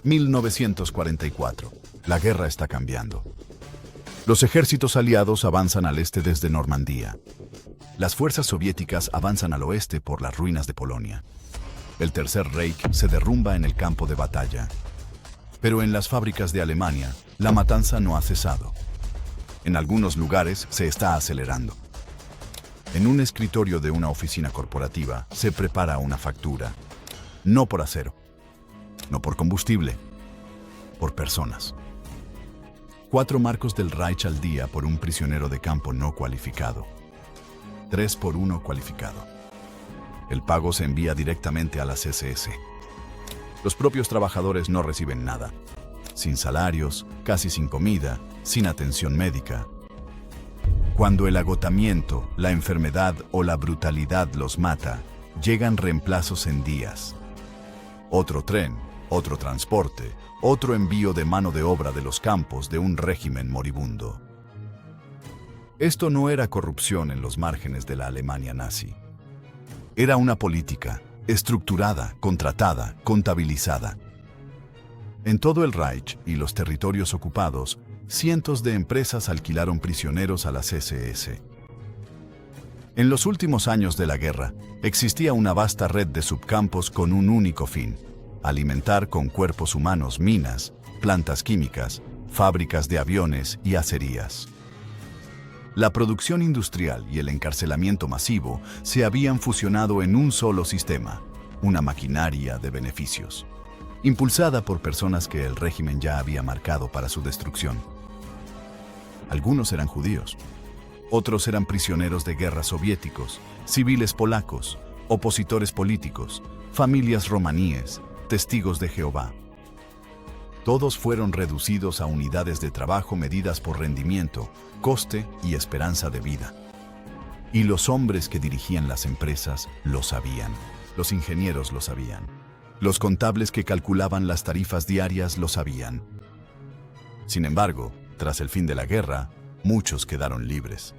1944. La guerra está cambiando. Los ejércitos aliados avanzan al este desde Normandía. Las fuerzas soviéticas avanzan al oeste por las ruinas de Polonia. El Tercer Reich se derrumba en el campo de batalla. Pero en las fábricas de Alemania, la matanza no ha cesado. En algunos lugares se está acelerando. En un escritorio de una oficina corporativa se prepara una factura. No por acero, no por combustible, por personas. 4 marcos del Reich al día por un prisionero de campo no cualificado. 3 por 1 cualificado. El pago se envía directamente a las SS. Los propios trabajadores no reciben nada. Sin salarios, casi sin comida, sin atención médica. Cuando el agotamiento, la enfermedad o la brutalidad los mata, llegan reemplazos en días. Otro tren, otro transporte, otro envío de mano de obra de los campos de un régimen moribundo. Esto no era corrupción en los márgenes de la Alemania nazi. Era una política, estructurada, contratada, contabilizada. En todo el Reich y los territorios ocupados, cientos de empresas alquilaron prisioneros a las SS. En los últimos años de la guerra, existía una vasta red de subcampos con un único fin: alimentar con cuerpos humanos minas, plantas químicas, fábricas de aviones y acerías. La producción industrial y el encarcelamiento masivo se habían fusionado en un solo sistema, una maquinaria de beneficios, impulsada por personas que el régimen ya había marcado para su destrucción. Algunos eran judíos, otros eran prisioneros de guerra soviéticos, civiles polacos, opositores políticos, familias romaníes, testigos de Jehová. Todos fueron reducidos a unidades de trabajo medidas por rendimiento, coste y esperanza de vida. Y los hombres que dirigían las empresas lo sabían. Los ingenieros lo sabían. Los contables que calculaban las tarifas diarias lo sabían. Sin embargo, tras el fin de la guerra, muchos quedaron libres.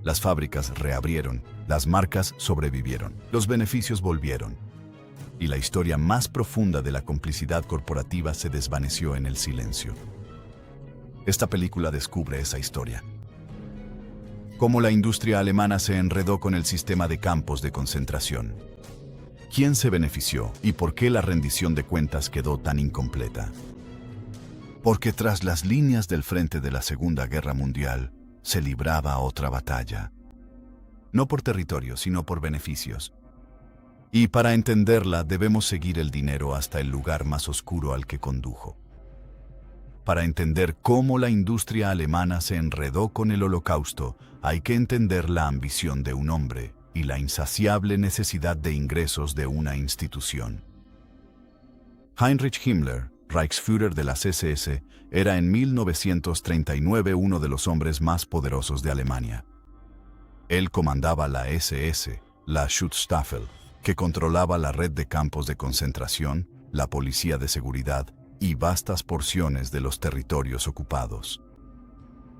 Las fábricas reabrieron, las marcas sobrevivieron, los beneficios volvieron. Y la historia más profunda de la complicidad corporativa se desvaneció en el silencio. Esta película descubre esa historia. Cómo la industria alemana se enredó con el sistema de campos de concentración. ¿Quién se benefició y por qué la rendición de cuentas quedó tan incompleta? Porque tras las líneas del frente de la Segunda Guerra Mundial se libraba otra batalla. No por territorio, sino por beneficios. Y para entenderla debemos seguir el dinero hasta el lugar más oscuro al que condujo. Para entender cómo la industria alemana se enredó con el Holocausto, hay que entender la ambición de un hombre y la insaciable necesidad de ingresos de una institución. Heinrich Himmler, Reichsführer de las SS, era en 1939 uno de los hombres más poderosos de Alemania. Él comandaba la SS, la Schutzstaffel, que controlaba la red de campos de concentración, la policía de seguridad y vastas porciones de los territorios ocupados.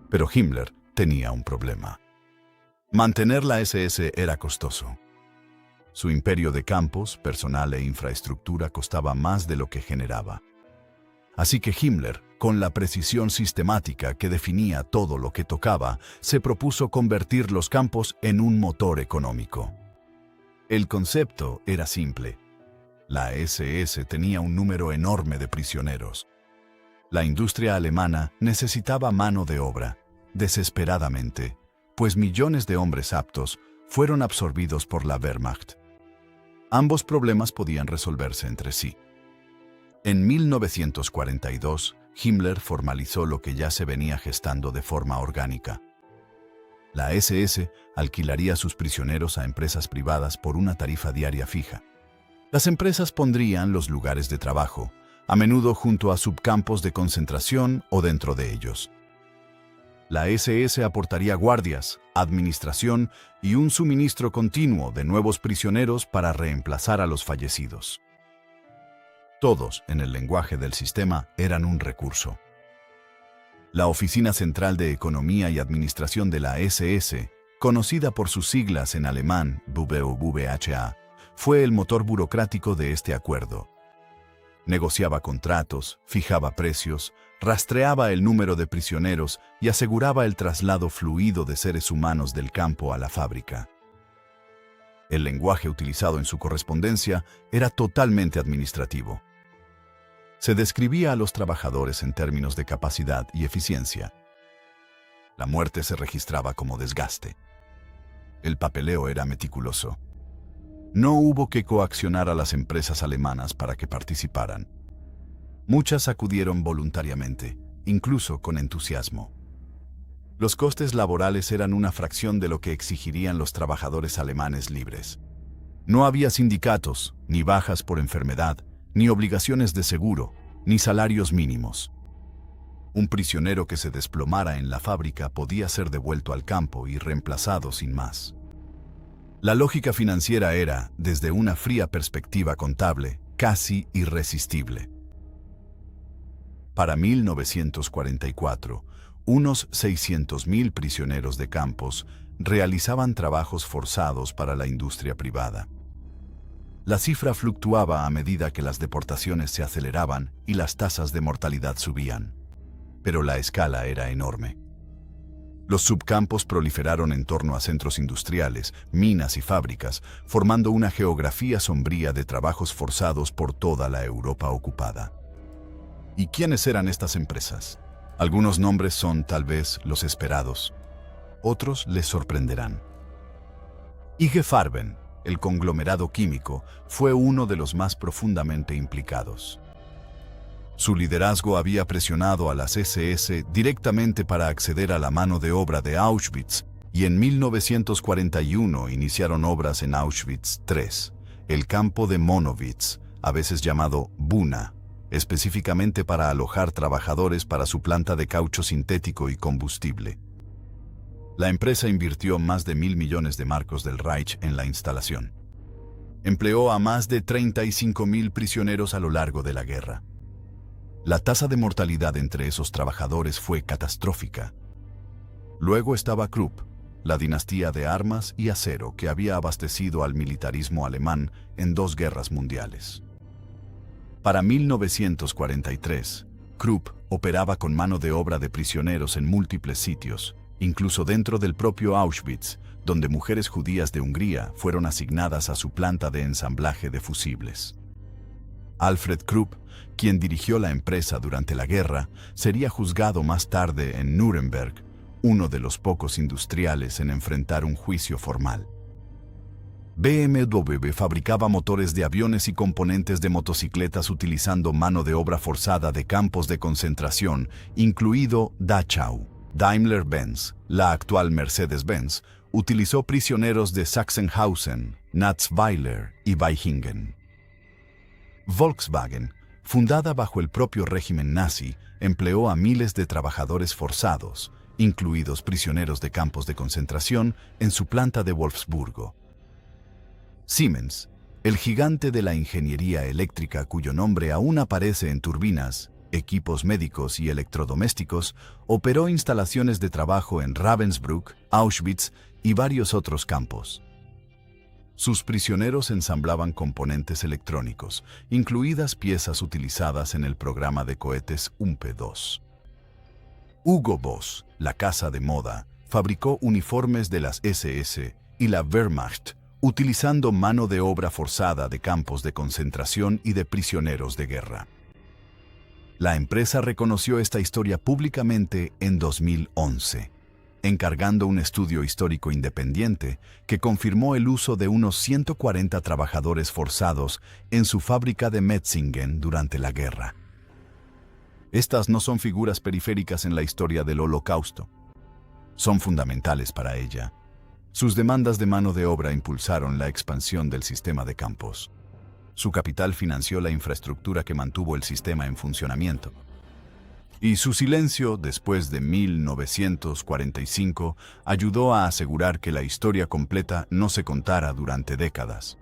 Pero Himmler tenía un problema. Mantener la SS era costoso. Su imperio de campos, personal e infraestructura costaba más de lo que generaba. Así que Himmler, con la precisión sistemática que definía todo lo que tocaba, se propuso convertir los campos en un motor económico. El concepto era simple. La SS tenía un número enorme de prisioneros. La industria alemana necesitaba mano de obra, desesperadamente, pues millones de hombres aptos fueron absorbidos por la Wehrmacht. Ambos problemas podían resolverse entre sí. En 1942, Himmler formalizó lo que ya se venía gestando de forma orgánica. La SS alquilaría sus prisioneros a empresas privadas por una tarifa diaria fija. Las empresas pondrían los lugares de trabajo, a menudo junto a subcampos de concentración o dentro de ellos. La SS aportaría guardias, administración y un suministro continuo de nuevos prisioneros para reemplazar a los fallecidos. Todos, en el lenguaje del sistema, eran un recurso. La Oficina Central de Economía y Administración de la SS, conocida por sus siglas en alemán BUBA, fue el motor burocrático de este acuerdo. Negociaba contratos, fijaba precios, rastreaba el número de prisioneros y aseguraba el traslado fluido de seres humanos del campo a la fábrica. El lenguaje utilizado en su correspondencia era totalmente administrativo. Se describía a los trabajadores en términos de capacidad y eficiencia. La muerte se registraba como desgaste. El papeleo era meticuloso. No hubo que coaccionar a las empresas alemanas para que participaran. Muchas acudieron voluntariamente, incluso con entusiasmo. Los costes laborales eran una fracción de lo que exigirían los trabajadores alemanes libres. No había sindicatos, ni bajas por enfermedad, ni obligaciones de seguro, ni salarios mínimos. Un prisionero que se desplomara en la fábrica podía ser devuelto al campo y reemplazado sin más. La lógica financiera era, desde una fría perspectiva contable, casi irresistible. Para 1944, unos 600.000 prisioneros de campos realizaban trabajos forzados para la industria privada. La cifra fluctuaba a medida que las deportaciones se aceleraban y las tasas de mortalidad subían. Pero la escala era enorme. Los subcampos proliferaron en torno a centros industriales, minas y fábricas, formando una geografía sombría de trabajos forzados por toda la Europa ocupada. ¿Y quiénes eran estas empresas? Algunos nombres son, tal vez, los esperados. Otros les sorprenderán. IG Farben, el conglomerado químico, fue uno de los más profundamente implicados. Su liderazgo había presionado a las SS directamente para acceder a la mano de obra de Auschwitz, y en 1941 iniciaron obras en Auschwitz III, el campo de Monowitz, a veces llamado Buna, específicamente para alojar trabajadores para su planta de caucho sintético y combustible. La empresa invirtió más de 1.000 millones de marcos del Reich en la instalación. Empleó a más de 35.000 prisioneros a lo largo de la guerra. La tasa de mortalidad entre esos trabajadores fue catastrófica. Luego estaba Krupp, la dinastía de armas y acero que había abastecido al militarismo alemán en 2 guerras mundiales. Para 1943, Krupp operaba con mano de obra de prisioneros en múltiples sitios, incluso dentro del propio Auschwitz, donde mujeres judías de Hungría fueron asignadas a su planta de ensamblaje de fusibles. Alfred Krupp, quien dirigió la empresa durante la guerra, sería juzgado más tarde en Nuremberg, uno de los pocos industriales en enfrentar un juicio formal. BMW fabricaba motores de aviones y componentes de motocicletas utilizando mano de obra forzada de campos de concentración, incluido Dachau. Daimler-Benz, la actual Mercedes-Benz, utilizó prisioneros de Sachsenhausen, Natzweiler y Weihingen. Volkswagen, fundada bajo el propio régimen nazi, empleó a miles de trabajadores forzados, incluidos prisioneros de campos de concentración, en su planta de Wolfsburgo. Siemens, el gigante de la ingeniería eléctrica cuyo nombre aún aparece en turbinas, equipos médicos y electrodomésticos, operó instalaciones de trabajo en Ravensbrück, Auschwitz y varios otros campos. Sus prisioneros ensamblaban componentes electrónicos, incluidas piezas utilizadas en el programa de cohetes UMP-2. Hugo Boss, la casa de moda, fabricó uniformes de las SS y la Wehrmacht, utilizando mano de obra forzada de campos de concentración y de prisioneros de guerra. La empresa reconoció esta historia públicamente en 2011. Encargando un estudio histórico independiente que confirmó el uso de unos 140 trabajadores forzados en su fábrica de Metzingen durante la guerra. Estas no son figuras periféricas en la historia del Holocausto. Son fundamentales para ella. Sus demandas de mano de obra impulsaron la expansión del sistema de campos. Su capital financió la infraestructura que mantuvo el sistema en funcionamiento. Y su silencio, después de 1945, ayudó a asegurar que la historia completa no se contara durante décadas.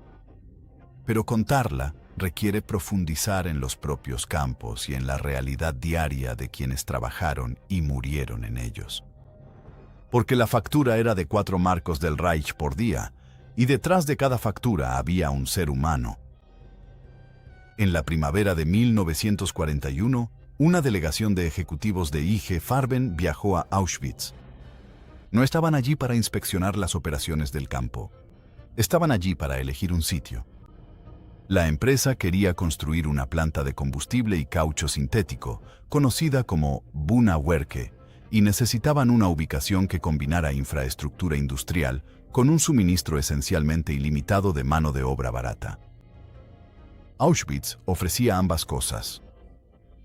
Pero contarla requiere profundizar en los propios campos y en la realidad diaria de quienes trabajaron y murieron en ellos. Porque la factura era de 4 marcos del Reich por día, y detrás de cada factura había un ser humano. En la primavera de 1941, una delegación de ejecutivos de IG Farben viajó a Auschwitz. No estaban allí para inspeccionar las operaciones del campo. Estaban allí para elegir un sitio. La empresa quería construir una planta de combustible y caucho sintético, conocida como Buna Werke, y necesitaban una ubicación que combinara infraestructura industrial con un suministro esencialmente ilimitado de mano de obra barata. Auschwitz ofrecía ambas cosas.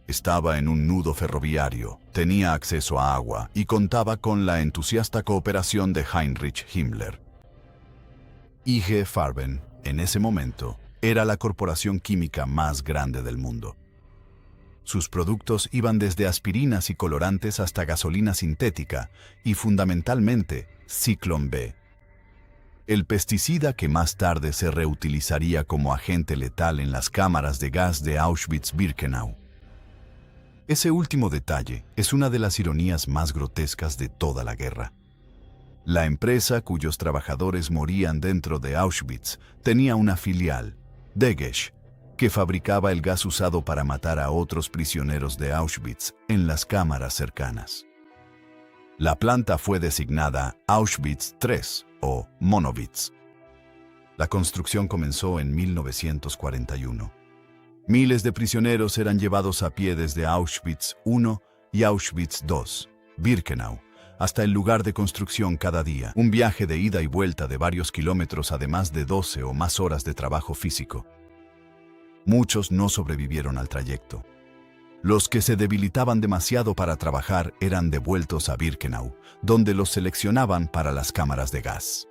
Estaba en un nudo ferroviario, tenía acceso a agua y contaba con la entusiasta cooperación de Heinrich Himmler. IG Farben, en ese momento, era la corporación química más grande del mundo. Sus productos iban desde aspirinas y colorantes hasta gasolina sintética y, fundamentalmente, Zyklon B, el pesticida que más tarde se reutilizaría como agente letal en las cámaras de gas de Auschwitz-Birkenau. Ese último detalle es una de las ironías más grotescas de toda la guerra. La empresa cuyos trabajadores morían dentro de Auschwitz tenía una filial, Degesch, que fabricaba el gas usado para matar a otros prisioneros de Auschwitz en las cámaras cercanas. La planta fue designada Auschwitz III o Monowitz. La construcción comenzó en 1941. Miles de prisioneros eran llevados a pie desde Auschwitz I y Auschwitz II, Birkenau, hasta el lugar de construcción cada día. Un viaje de ida y vuelta de varios kilómetros, además de 12 o más horas de trabajo físico. Muchos no sobrevivieron al trayecto. Los que se debilitaban demasiado para trabajar eran devueltos a Birkenau, donde los seleccionaban para las cámaras de gas.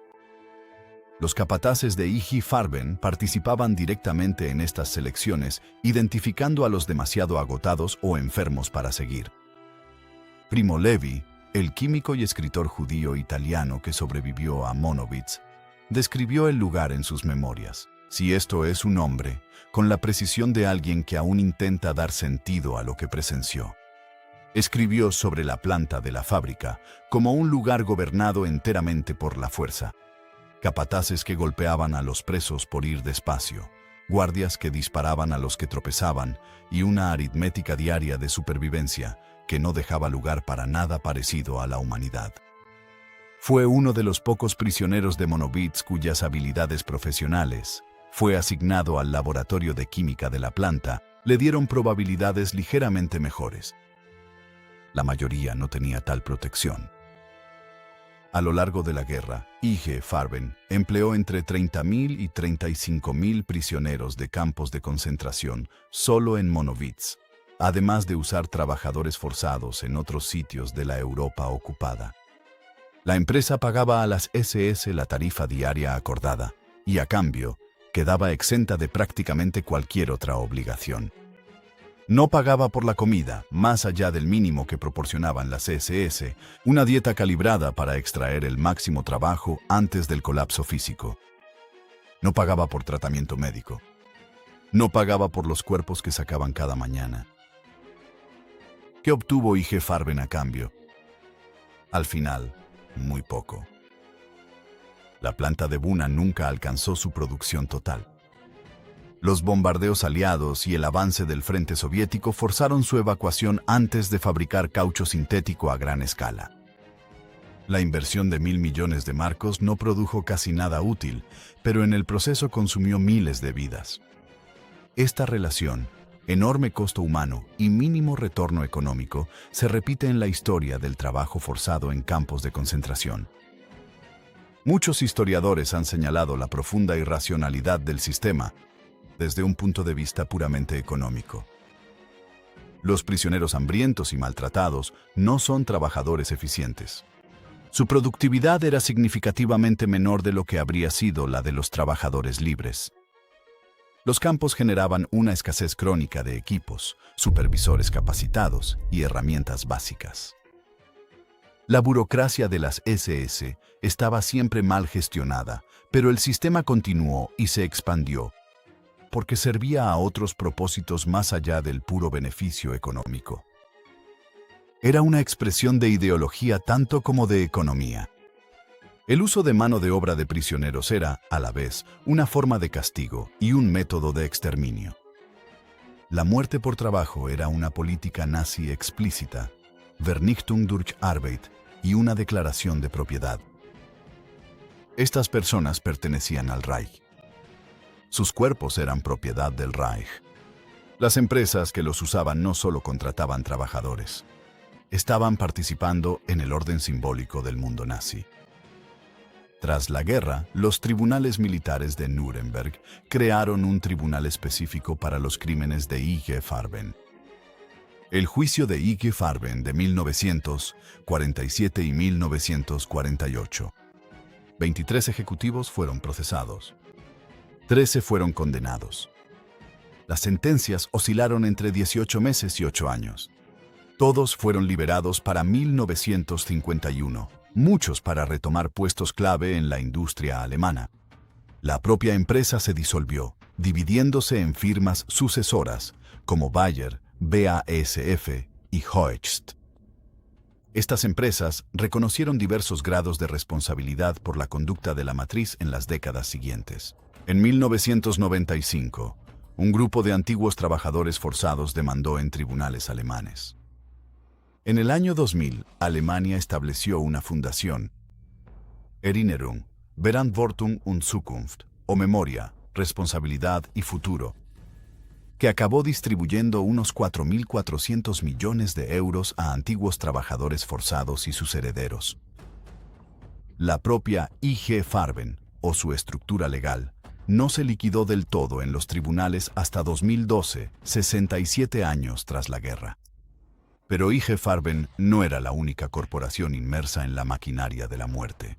Los capataces de IG Farben participaban directamente en estas selecciones, identificando a los demasiado agotados o enfermos para seguir. Primo Levi, el químico y escritor judío italiano que sobrevivió a Monowitz, describió el lugar en sus memorias, si esto es un hombre, con la precisión de alguien que aún intenta dar sentido a lo que presenció. Escribió sobre la planta de la fábrica como un lugar gobernado enteramente por la fuerza. Capataces que golpeaban a los presos por ir despacio, guardias que disparaban a los que tropezaban y una aritmética diaria de supervivencia que no dejaba lugar para nada parecido a la humanidad. Fue uno de los pocos prisioneros de Monowitz cuyas habilidades profesionales, fue asignado al laboratorio de química de la planta, le dieron probabilidades ligeramente mejores. La mayoría no tenía tal protección. A lo largo de la guerra, IG Farben empleó entre 30.000 y 35.000 prisioneros de campos de concentración solo en Monowitz, además de usar trabajadores forzados en otros sitios de la Europa ocupada. La empresa pagaba a las SS la tarifa diaria acordada y, a cambio, quedaba exenta de prácticamente cualquier otra obligación. No pagaba por la comida, más allá del mínimo que proporcionaban las SS, una dieta calibrada para extraer el máximo trabajo antes del colapso físico. No pagaba por tratamiento médico. No pagaba por los cuerpos que sacaban cada mañana. ¿Qué obtuvo IG Farben a cambio? Al final, muy poco. La planta de Buna nunca alcanzó su producción total. Los bombardeos aliados y el avance del frente soviético forzaron su evacuación antes de fabricar caucho sintético a gran escala. La inversión de 1.000 millones de marcos no produjo casi nada útil, pero en el proceso consumió miles de vidas. Esta relación, enorme costo humano y mínimo retorno económico, se repite en la historia del trabajo forzado en campos de concentración. Muchos historiadores han señalado la profunda irracionalidad del sistema desde un punto de vista puramente económico. Los prisioneros hambrientos y maltratados no son trabajadores eficientes. Su productividad era significativamente menor de lo que habría sido la de los trabajadores libres. Los campos generaban una escasez crónica de equipos, supervisores capacitados y herramientas básicas. La burocracia de las SS estaba siempre mal gestionada, pero el sistema continuó y se expandió, porque servía a otros propósitos más allá del puro beneficio económico. Era una expresión de ideología tanto como de economía. El uso de mano de obra de prisioneros era, a la vez, una forma de castigo y un método de exterminio. La muerte por trabajo era una política nazi explícita, Vernichtung durch Arbeit, y una declaración de propiedad. Estas personas pertenecían al Reich. Sus cuerpos eran propiedad del Reich. Las empresas que los usaban no solo contrataban trabajadores, estaban participando en el orden simbólico del mundo nazi. Tras la guerra, los tribunales militares de Nuremberg crearon un tribunal específico para los crímenes de IG Farben. El juicio de IG Farben de 1947 y 1948. 23 ejecutivos fueron procesados. 13 fueron condenados. Las sentencias oscilaron entre 18 meses y 8 años. Todos fueron liberados para 1951. Muchos para retomar puestos clave en la industria alemana. La propia empresa se disolvió, dividiéndose en firmas sucesoras como Bayer, BASF y Hoechst. Estas empresas reconocieron diversos grados de responsabilidad por la conducta de la matriz en las décadas siguientes. En 1995, un grupo de antiguos trabajadores forzados demandó en tribunales alemanes. En el año 2000, Alemania estableció una fundación, Erinnerung, Verantwortung und Zukunft, o Memoria, Responsabilidad y Futuro, que acabó distribuyendo unos 4.400 millones de euros a antiguos trabajadores forzados y sus herederos. La propia IG Farben, o su estructura legal, no se liquidó del todo en los tribunales hasta 2012, 67 años tras la guerra. Pero IG Farben no era la única corporación inmersa en la maquinaria de la muerte.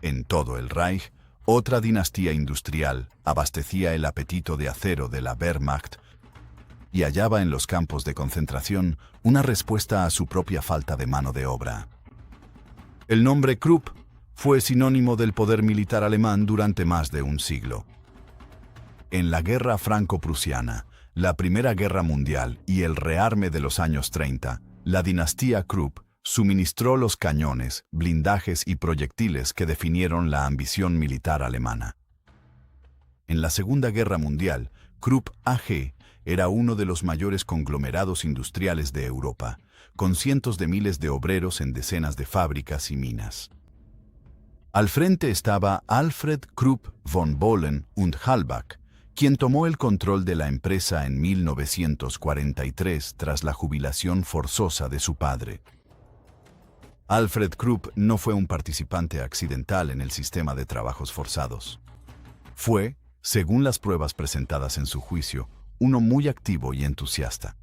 En todo el Reich, otra dinastía industrial abastecía el apetito de acero de la Wehrmacht y hallaba en los campos de concentración una respuesta a su propia falta de mano de obra. El nombre Krupp fue sinónimo del poder militar alemán durante más de un siglo. En la Guerra Franco-Prusiana, la Primera Guerra Mundial y el rearme de los años 30, la dinastía Krupp suministró los cañones, blindajes y proyectiles que definieron la ambición militar alemana. En la Segunda Guerra Mundial, Krupp AG era uno de los mayores conglomerados industriales de Europa, con cientos de miles de obreros en decenas de fábricas y minas. Al frente estaba Alfred Krupp von Bohlen und Halbach, quien tomó el control de la empresa en 1943 tras la jubilación forzosa de su padre. Alfred Krupp no fue un participante accidental en el sistema de trabajos forzados. Fue, según las pruebas presentadas en su juicio, uno muy activo y entusiasta.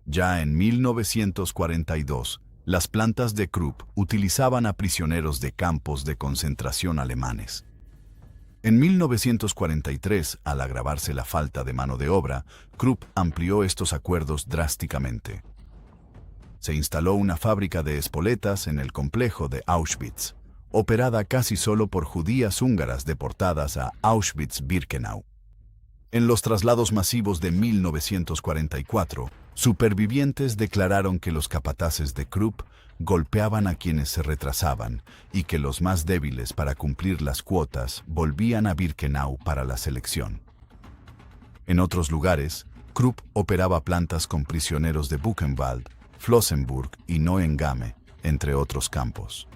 Ya en 1942, las plantas de Krupp utilizaban a prisioneros de campos de concentración alemanes. En 1943, al agravarse la falta de mano de obra, Krupp amplió estos acuerdos drásticamente. Se instaló una fábrica de espoletas en el complejo de Auschwitz, operada casi solo por judías húngaras deportadas a Auschwitz-Birkenau. En los traslados masivos de 1944, supervivientes declararon que los capataces de Krupp golpeaban a quienes se retrasaban y que los más débiles para cumplir las cuotas volvían a Birkenau para la selección. En otros lugares, Krupp operaba plantas con prisioneros de Buchenwald, Flossenburg y Neuengamme, entre otros campos.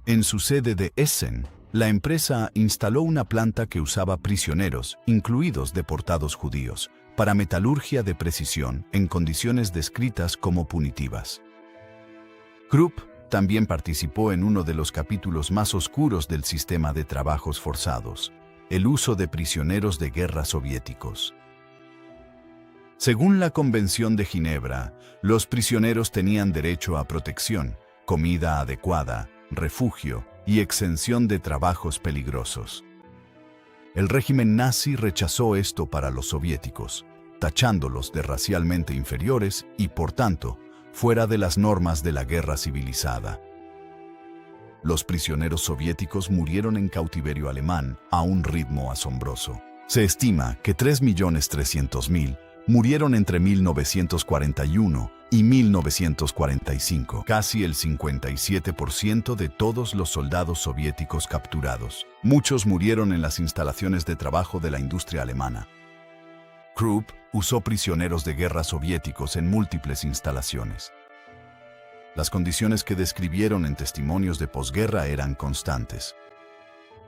En su sede de Essen, la empresa instaló una planta que usaba prisioneros, incluidos deportados judíos, para metalurgia de precisión en condiciones descritas como punitivas. Krupp también participó en uno de los capítulos más oscuros del sistema de trabajos forzados, el uso de prisioneros de guerra soviéticos. Según la Convención de Ginebra, los prisioneros tenían derecho a protección, comida adecuada, refugio y exención de trabajos peligrosos. El régimen nazi rechazó esto para los soviéticos, tachándolos de racialmente inferiores y, por tanto, fuera de las normas de la guerra civilizada. Los prisioneros soviéticos murieron en cautiverio alemán a un ritmo asombroso. Se estima que 3.300.000 murieron entre 1941 y 1945, casi el 57% de todos los soldados soviéticos capturados. Muchos murieron en las instalaciones de trabajo de la industria alemana. Krupp usó prisioneros de guerra soviéticos en múltiples instalaciones. Las condiciones que describieron en testimonios de posguerra eran constantes.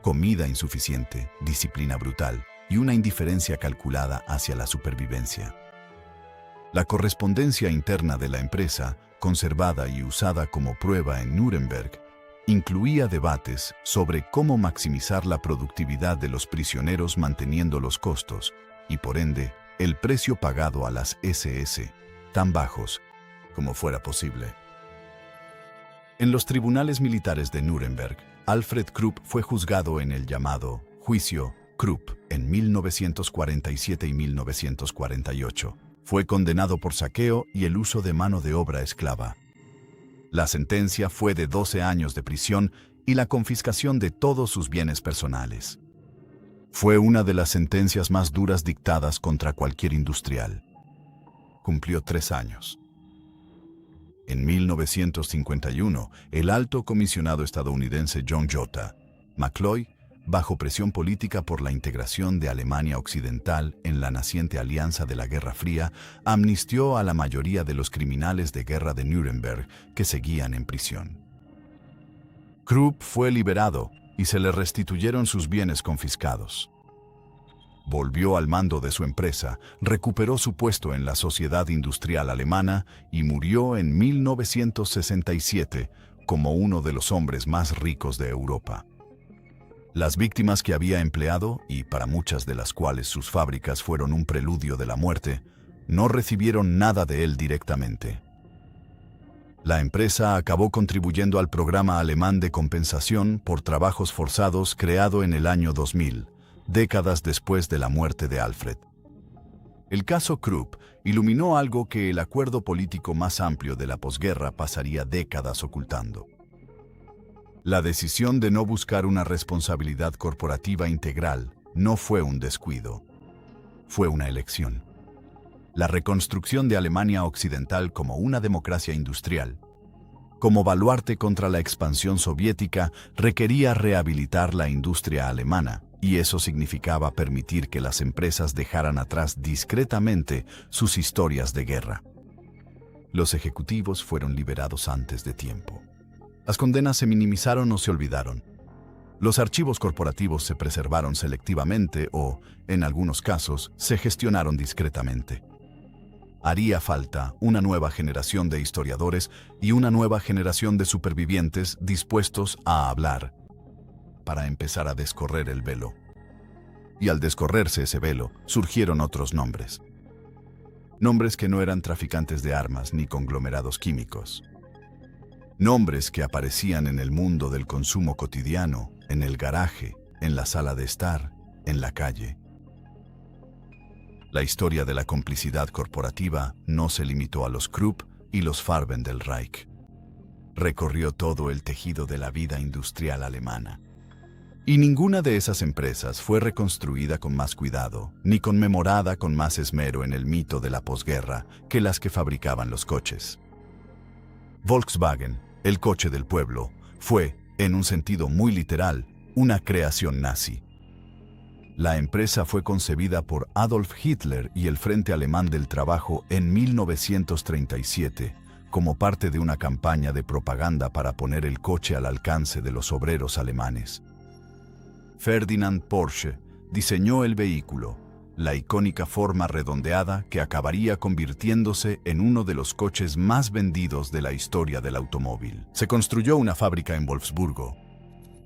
Comida insuficiente, disciplina brutal y una indiferencia calculada hacia la supervivencia. La correspondencia interna de la empresa, conservada y usada como prueba en Nuremberg, incluía debates sobre cómo maximizar la productividad de los prisioneros manteniendo los costos y, por ende, el precio pagado a las SS, tan bajos como fuera posible. En los tribunales militares de Nuremberg, Alfred Krupp fue juzgado en el llamado Juicio Krupp en 1947 y 1948. Fue condenado por saqueo y el uso de mano de obra esclava. La sentencia fue de 12 años de prisión y la confiscación de todos sus bienes personales. Fue una de las sentencias más duras dictadas contra cualquier industrial. Cumplió 3 años. En 1951, el alto comisionado estadounidense John J. McCloy, bajo presión política por la integración de Alemania Occidental en la naciente alianza de la Guerra Fría, amnistió a la mayoría de los criminales de guerra de Nuremberg que seguían en prisión. Krupp fue liberado y se le restituyeron sus bienes confiscados. Volvió al mando de su empresa, recuperó su puesto en la sociedad industrial alemana y murió en 1967 como uno de los hombres más ricos de Europa. Las víctimas que había empleado, y para muchas de las cuales sus fábricas fueron un preludio de la muerte, no recibieron nada de él directamente. La empresa acabó contribuyendo al programa alemán de compensación por trabajos forzados creado en el año 2000, décadas después de la muerte de Alfred. El caso Krupp iluminó algo que el acuerdo político más amplio de la posguerra pasaría décadas ocultando. La decisión de no buscar una responsabilidad corporativa integral no fue un descuido, fue una elección. La reconstrucción de Alemania Occidental como una democracia industrial, como baluarte contra la expansión soviética, requería rehabilitar la industria alemana, y eso significaba permitir que las empresas dejaran atrás discretamente sus historias de guerra. Los ejecutivos fueron liberados antes de tiempo. Las condenas se minimizaron o se olvidaron. Los archivos corporativos se preservaron selectivamente o, en algunos casos, se gestionaron discretamente. Haría falta una nueva generación de historiadores y una nueva generación de supervivientes dispuestos a hablar, para empezar a descorrer el velo. Y al descorrerse ese velo, surgieron otros nombres. Nombres que no eran traficantes de armas ni conglomerados químicos. Nombres que aparecían en el mundo del consumo cotidiano, en el garaje, en la sala de estar, en la calle. La historia de la complicidad corporativa no se limitó a los Krupp y los Farben del Reich. Recorrió todo el tejido de la vida industrial alemana. Y ninguna de esas empresas fue reconstruida con más cuidado, ni conmemorada con más esmero en el mito de la posguerra que las que fabricaban los coches. Volkswagen, el coche del pueblo, fue, en un sentido muy literal, una creación nazi. La empresa fue concebida por Adolf Hitler y el Frente Alemán del Trabajo en 1937, como parte de una campaña de propaganda para poner el coche al alcance de los obreros alemanes. Ferdinand Porsche diseñó el vehículo, la icónica forma redondeada que acabaría convirtiéndose en uno de los coches más vendidos de la historia del automóvil. Se construyó una fábrica en Wolfsburgo.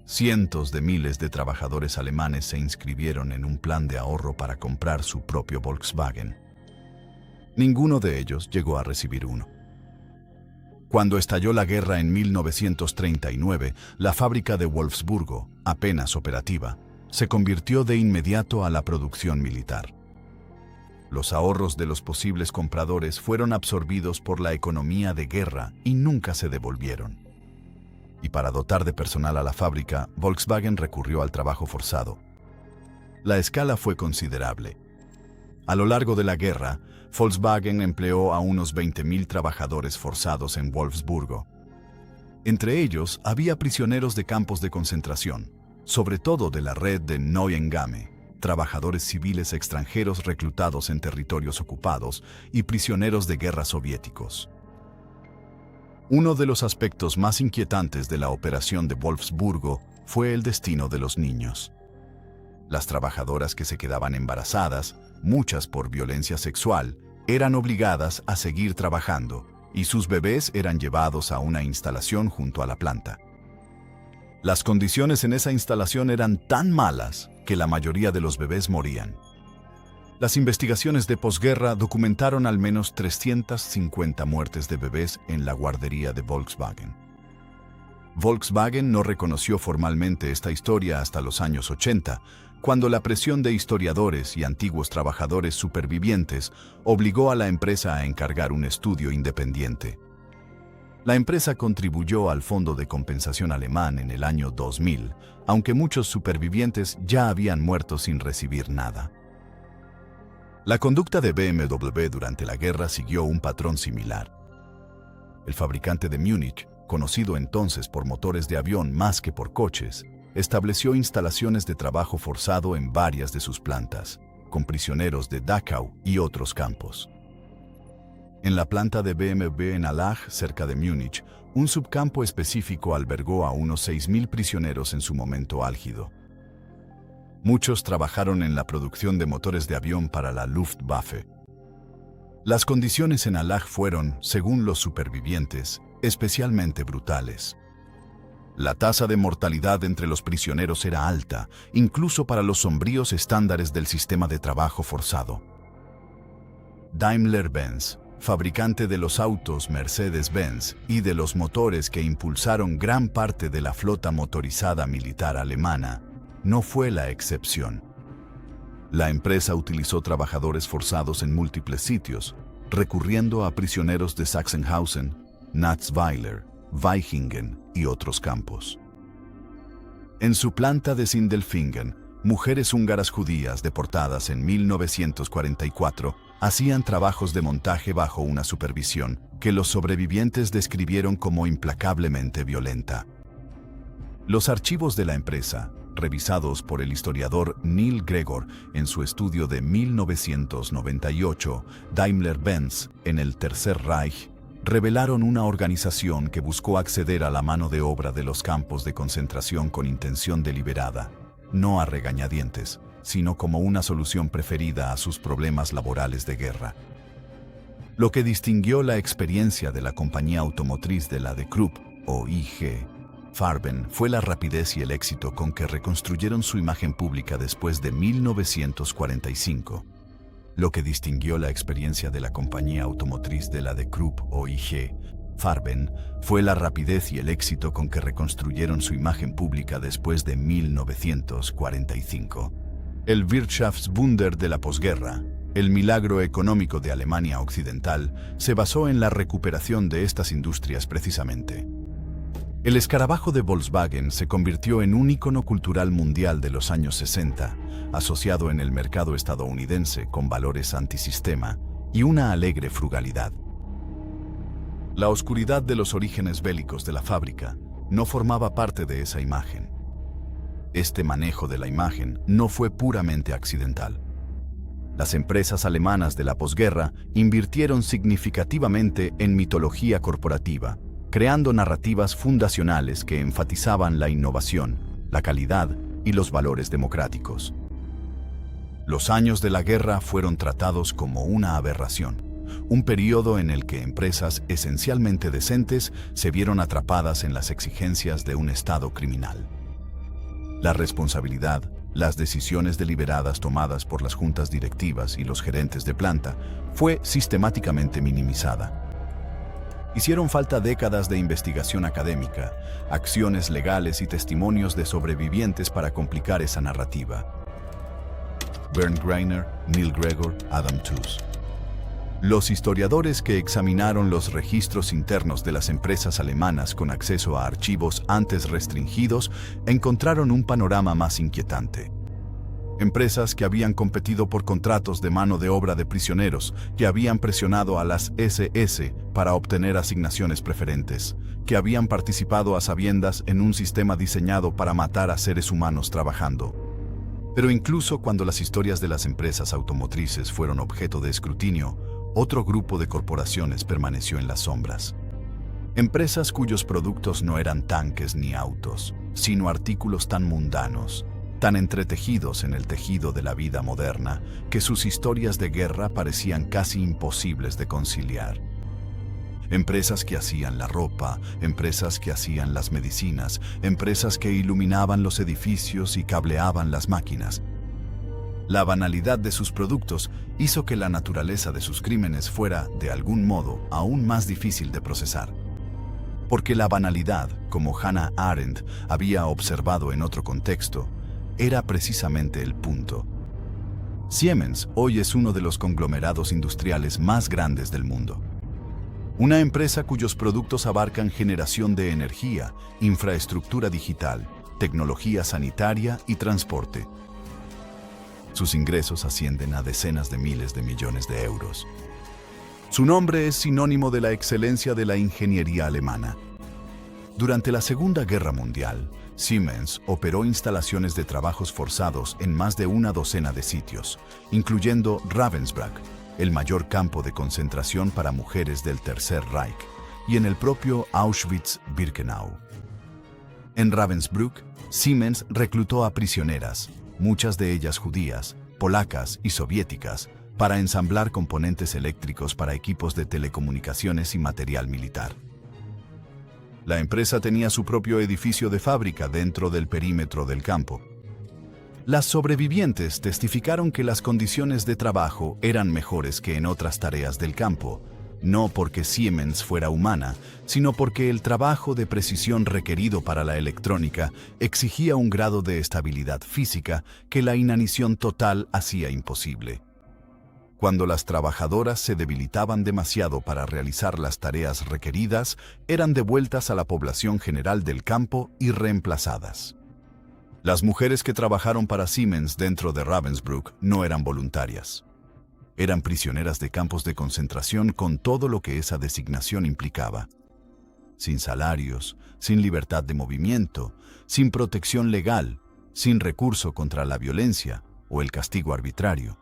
Cientos de miles de trabajadores alemanes se inscribieron en un plan de ahorro para comprar su propio Volkswagen. Ninguno de ellos llegó a recibir uno. Cuando estalló la guerra en 1939, la fábrica de Wolfsburgo, apenas operativa, se convirtió de inmediato a la producción militar. Los ahorros de los posibles compradores fueron absorbidos por la economía de guerra y nunca se devolvieron. Y para dotar de personal a la fábrica, Volkswagen recurrió al trabajo forzado. La escala fue considerable. A lo largo de la guerra, Volkswagen empleó a unos 20.000 trabajadores forzados en Wolfsburgo. Entre ellos había prisioneros de campos de concentración, sobre todo de la red de Neuengamme, trabajadores civiles extranjeros reclutados en territorios ocupados y prisioneros de guerra soviéticos. Uno de los aspectos más inquietantes de la operación de Wolfsburgo fue el destino de los niños. Las trabajadoras que se quedaban embarazadas, muchas por violencia sexual, eran obligadas a seguir trabajando y sus bebés eran llevados a una instalación junto a la planta. Las condiciones en esa instalación eran tan malas que la mayoría de los bebés morían. Las investigaciones de posguerra documentaron al menos 350 muertes de bebés en la guardería de Volkswagen. Volkswagen no reconoció formalmente esta historia hasta los años 80, cuando la presión de historiadores y antiguos trabajadores supervivientes obligó a la empresa a encargar un estudio independiente. La empresa contribuyó al Fondo de Compensación Alemán en el año 2000, aunque muchos supervivientes ya habían muerto sin recibir nada. La conducta de BMW durante la guerra siguió un patrón similar. El fabricante de Múnich, conocido entonces por motores de avión más que por coches, estableció instalaciones de trabajo forzado en varias de sus plantas, con prisioneros de Dachau y otros campos. En la planta de BMW en Allach, cerca de Múnich, un subcampo específico albergó a unos 6.000 prisioneros en su momento álgido. Muchos trabajaron en la producción de motores de avión para la Luftwaffe. Las condiciones en Allach fueron, según los supervivientes, especialmente brutales. La tasa de mortalidad entre los prisioneros era alta, incluso para los sombríos estándares del sistema de trabajo forzado. Daimler-Benz, fabricante de los autos Mercedes-Benz y de los motores que impulsaron gran parte de la flota motorizada militar alemana, no fue la excepción. La empresa utilizó trabajadores forzados en múltiples sitios, recurriendo a prisioneros de Sachsenhausen, Natzweiler, Weihingen y otros campos. En su planta de Sindelfingen, mujeres húngaras judías deportadas en 1944 hacían trabajos de montaje bajo una supervisión que los sobrevivientes describieron como implacablemente violenta. Los archivos de la empresa, revisados por el historiador Neil Gregor en su estudio de 1998, Daimler-Benz en el Tercer Reich, revelaron una organización que buscó acceder a la mano de obra de los campos de concentración con intención deliberada, no a regañadientes, sino como una solución preferida a sus problemas laborales de guerra. Lo que distinguió la experiencia de la compañía automotriz de la de Krupp, o IG Farben, fue la rapidez y el éxito con que reconstruyeron su imagen pública después de 1945. Lo que distinguió la experiencia de la compañía automotriz de la de Krupp o IG Farben fue la rapidez y el éxito con que reconstruyeron su imagen pública después de 1945. El Wirtschaftswunder de la posguerra, el milagro económico de Alemania Occidental, se basó en la recuperación de estas industrias precisamente. El escarabajo de Volkswagen se convirtió en un ícono cultural mundial de los años 60, asociado en el mercado estadounidense con valores antisistema y una alegre frugalidad. La oscuridad de los orígenes bélicos de la fábrica no formaba parte de esa imagen. Este manejo de la imagen no fue puramente accidental. Las empresas alemanas de la posguerra invirtieron significativamente en mitología corporativa, creando narrativas fundacionales que enfatizaban la innovación, la calidad y los valores democráticos. Los años de la guerra fueron tratados como una aberración, un periodo en el que empresas esencialmente decentes se vieron atrapadas en las exigencias de un Estado criminal. La responsabilidad, las decisiones deliberadas tomadas por las juntas directivas y los gerentes de planta, fue sistemáticamente minimizada. Hicieron falta décadas de investigación académica, acciones legales y testimonios de sobrevivientes para complicar esa narrativa. Bernd Greiner, Neil Gregor, Adam Tooze. Los historiadores que examinaron los registros internos de las empresas alemanas con acceso a archivos antes restringidos encontraron un panorama más inquietante. Empresas que habían competido por contratos de mano de obra de prisioneros, que habían presionado a las SS para obtener asignaciones preferentes, que habían participado a sabiendas en un sistema diseñado para matar a seres humanos trabajando. Pero incluso cuando las historias de las empresas automotrices fueron objeto de escrutinio, otro grupo de corporaciones permaneció en las sombras. Empresas cuyos productos no eran tanques ni autos, sino artículos tan mundanos, tan entretejidos en el tejido de la vida moderna, que sus historias de guerra parecían casi imposibles de conciliar. Empresas que hacían la ropa, empresas que hacían las medicinas, empresas que iluminaban los edificios y cableaban las máquinas. La banalidad de sus productos hizo que la naturaleza de sus crímenes fuera, de algún modo, aún más difícil de procesar. Porque la banalidad, como Hannah Arendt había observado en otro contexto, era precisamente el punto. Siemens hoy es uno de los conglomerados industriales más grandes del mundo. Una empresa cuyos productos abarcan generación de energía, infraestructura digital, tecnología sanitaria y transporte. Sus ingresos ascienden a decenas de miles de millones de euros. Su nombre es sinónimo de la excelencia de la ingeniería alemana. Durante la Segunda Guerra Mundial, Siemens operó instalaciones de trabajos forzados en más de una docena de sitios, incluyendo Ravensbrück, el mayor campo de concentración para mujeres del Tercer Reich, y en el propio Auschwitz-Birkenau. En Ravensbrück, Siemens reclutó a prisioneras, muchas de ellas judías, polacas y soviéticas, para ensamblar componentes eléctricos para equipos de telecomunicaciones y material militar. La empresa tenía su propio edificio de fábrica dentro del perímetro del campo. Las sobrevivientes testificaron que las condiciones de trabajo eran mejores que en otras tareas del campo, no porque Siemens fuera humana, sino porque el trabajo de precisión requerido para la electrónica exigía un grado de estabilidad física que la inanición total hacía imposible. Cuando las trabajadoras se debilitaban demasiado para realizar las tareas requeridas, eran devueltas a la población general del campo y reemplazadas. Las mujeres que trabajaron para Siemens dentro de Ravensbrück no eran voluntarias. Eran prisioneras de campos de concentración con todo lo que esa designación implicaba. Sin salarios, sin libertad de movimiento, sin protección legal, sin recurso contra la violencia o el castigo arbitrario.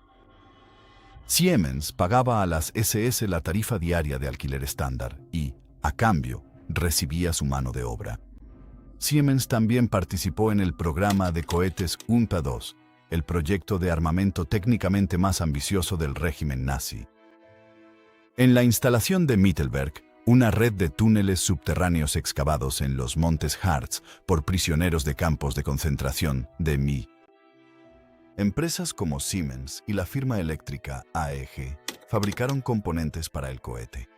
Siemens pagaba a las SS la tarifa diaria de alquiler estándar y, a cambio, recibía su mano de obra. Siemens también participó en el programa de cohetes UNPA-2, el proyecto de armamento técnicamente más ambicioso del régimen nazi. En la instalación de Mittelberg, una red de túneles subterráneos excavados en los Montes Harz por prisioneros de campos de concentración de MI. Empresas como Siemens y la firma eléctrica AEG fabricaron componentes para el cohete.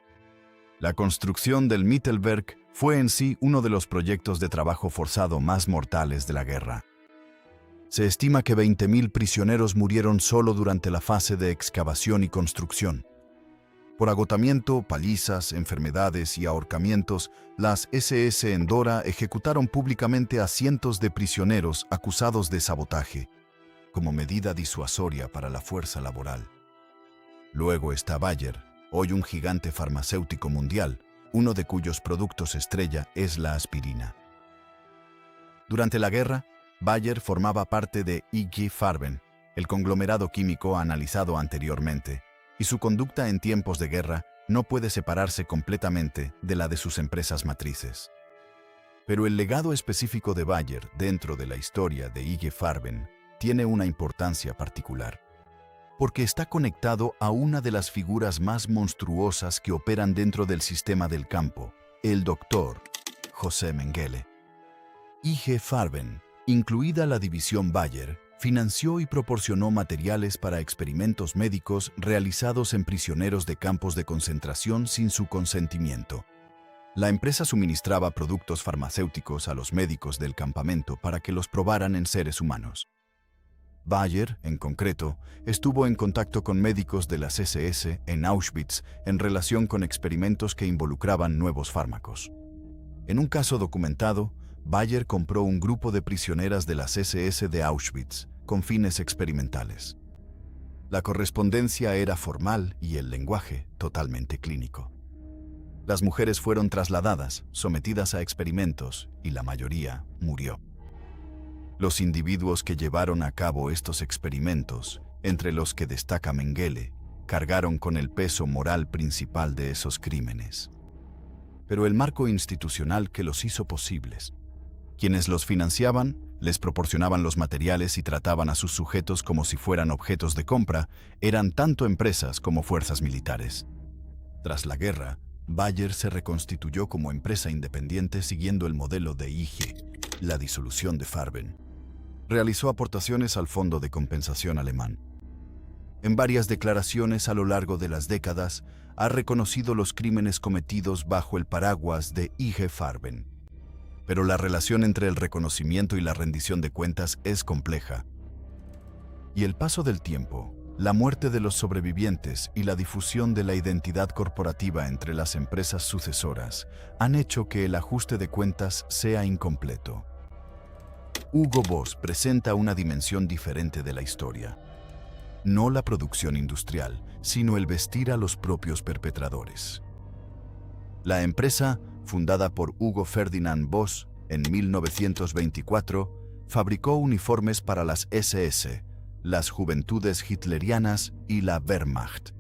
La construcción del Mittelberg fue en sí uno de los proyectos de trabajo forzado más mortales de la guerra. Se estima que 20.000 prisioneros murieron solo durante la fase de excavación y construcción. Por agotamiento, palizas, enfermedades y ahorcamientos, las SS en Dora ejecutaron públicamente a cientos de prisioneros acusados de sabotaje, como medida disuasoria para la fuerza laboral. Luego está Bayer, hoy un gigante farmacéutico mundial, uno de cuyos productos estrella es la aspirina. Durante la guerra, Bayer formaba parte de IG Farben, el conglomerado químico analizado anteriormente, y su conducta en tiempos de guerra no puede separarse completamente de la de sus empresas matrices. Pero el legado específico de Bayer dentro de la historia de IG Farben tiene una importancia particular, porque está conectado a una de las figuras más monstruosas que operan dentro del sistema del campo, el doctor José Mengele. IG Farben, incluida la división Bayer, financió y proporcionó materiales para experimentos médicos realizados en prisioneros de campos de concentración sin su consentimiento. La empresa suministraba productos farmacéuticos a los médicos del campamento para que los probaran en seres humanos. Bayer, en concreto, estuvo en contacto con médicos de las SS en Auschwitz en relación con experimentos que involucraban nuevos fármacos. En un caso documentado, Bayer compró un grupo de prisioneras de las SS de Auschwitz con fines experimentales. La correspondencia era formal y el lenguaje totalmente clínico. Las mujeres fueron trasladadas, sometidas a experimentos, y la mayoría murió. Los individuos que llevaron a cabo estos experimentos, entre los que destaca Mengele, cargaron con el peso moral principal de esos crímenes. Pero el marco institucional que los hizo posibles. Quienes los financiaban, les proporcionaban los materiales y trataban a sus sujetos como si fueran objetos de compra, eran tanto empresas como fuerzas militares. Tras la guerra, Bayer se reconstituyó como empresa independiente siguiendo el modelo de IG, la disolución de Farben. Realizó aportaciones al Fondo de Compensación alemán. En varias declaraciones a lo largo de las décadas, ha reconocido los crímenes cometidos bajo el paraguas de IG Farben. Pero la relación entre el reconocimiento y la rendición de cuentas es compleja. Y el paso del tiempo, la muerte de los sobrevivientes y la difusión de la identidad corporativa entre las empresas sucesoras han hecho que el ajuste de cuentas sea incompleto. Hugo Boss presenta una dimensión diferente de la historia. No la producción industrial, sino el vestir a los propios perpetradores. La empresa, fundada por Hugo Ferdinand Boss en 1924, fabricó uniformes para las SS, las Juventudes Hitlerianas y la Wehrmacht.